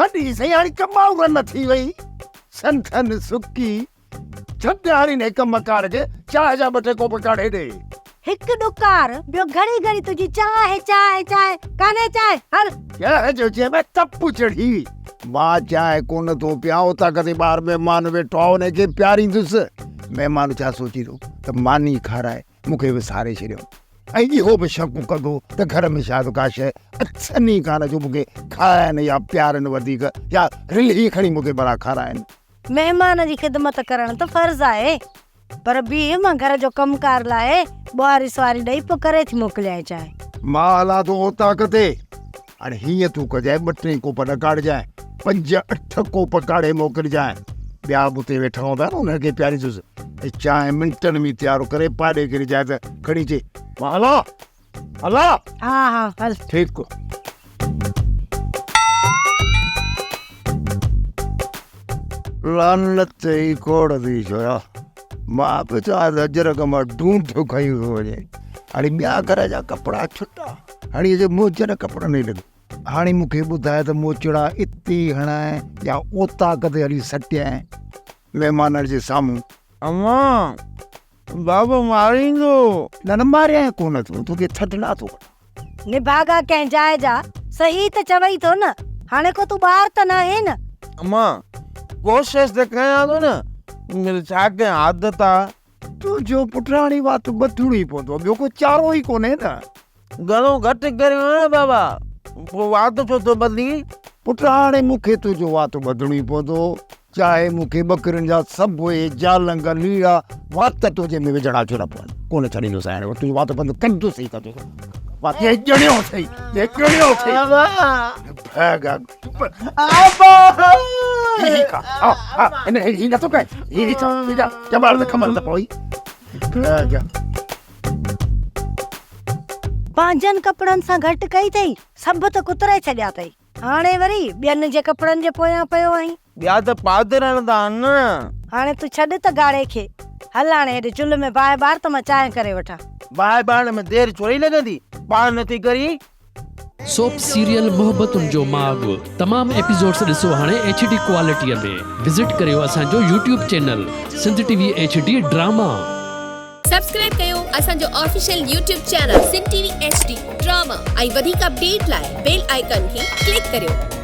वॾी सयाणी कमाऊ न थी वई संथन सुकी छॾाणी ने कम कार के चाय जा 2 कोप काढे ॾे हिकु ॾुकार ॿियो घड़ी घड़ी तुझी चाय चाय चाय काने चाय हल क्या जो जे मैं तप्पू चढ़ी मां चाय कोन तो पियाओ ता कदे बार मेहमान वेठो आहे उन खे प्यारींदुसि मेहमान छा सोची थो त मानी खाराए मूंखे विसारे छॾियो ऐं इहो बि शक कंदो त घर में शायदि का शइ अथनि ई कान जो मूंखे खाराइनि या प्यारनि वधीक या रिली खणी मूंखे भला खाराइनि मेहमान जी ख़िदमत करण त फर्ज़ आहे पर ॿी मां घर जो कमकार लाइ ॿुहारी सुवारी ॾेई पोइ करे थी मोकिलियां चाहे मां हलां थो ओता कते हाणे हीअं तूं कजांइ 2-3 कोप न काढजांइ 5-8 कोप काढे मोकिलिजांइ ॿिया बि उते वेठा हूंदा न उन्हनि खे प्यारींदुसि ऐं चांहि मिंटनि में तयारु करे पाड़े किरिजांइ त खणी अचे मां हलां हा हा हल ठीकु लानत ई कोड़ थी छोया मां पियो चवां त अजरक मां ढूंढ खई वञे हाणे ॿिया घर जा कपिड़ा छुटा हाणे जे मोचड़ कपिड़ा न लॻे हाणे मूंखे ॿुधाए त मोचड़ा इते हणाए या ओता कदे हली सटियाए महिमाननि जे साम्हूं अम्मा बाबा मारींदो न मारिया कोन तूं तोखे थधड़ा थो निभागा कंहिं जाइ जा सही त चवई थो न हाणे को तूं ॿार त न आहे न अम्मा कोशिश त कयां थो न मेरे छा कयां आदत आहे तुंहिंजो पुटराणी वात ॿधणो ई पवंदो ॿियो को चारो ई कोन्हे न घणो घटि करियो न बाबा पोइ वात छो थो बदली पुट हाणे मूंखे तुंहिंजो वात ॿधणो ई पवंदो चाहे मूंखे ॿकरियुनि जा सभु जालंग लीड़ा वात तुंहिंजे में विझणा छो न पवनि कोन छॾींदुसि हाणे तुंहिंजो वात बंदि कंदुसि ई कंदो वात ॼणियो अथई ॼणियो अथई ही नथो कए ही चबाड़ में खमल त पोई पंहिंजनि कपिड़नि सां घटि कई अथई सभु त कुतराए छॾिया अथई हाणे वरी ॿियनि जे कपिड़नि जे पोयां पियो आहीं ॿिया त पादर हणंदा आहिनि न हाणे तूं छॾ त गाड़े खे हल हाणे हेॾे चुल्ह में बाहि बार त मां चांहि करे वठां बाहि बारण में देरि छो लॻंदी पाण नथी करी सोप सीरियल मोहब्बतुनि जो माग तमाम एपिसोड्स ॾिसो हाणे HD क्वालिटीअ में विज़िट करियो असांजो YouTube channel Sindh TV HD drama subscribe कयो असांजो official YouTube channel Sindh TV HD drama ऐं वधीक अपडेट लाइ बेल आइकन खे क्लिक करियो।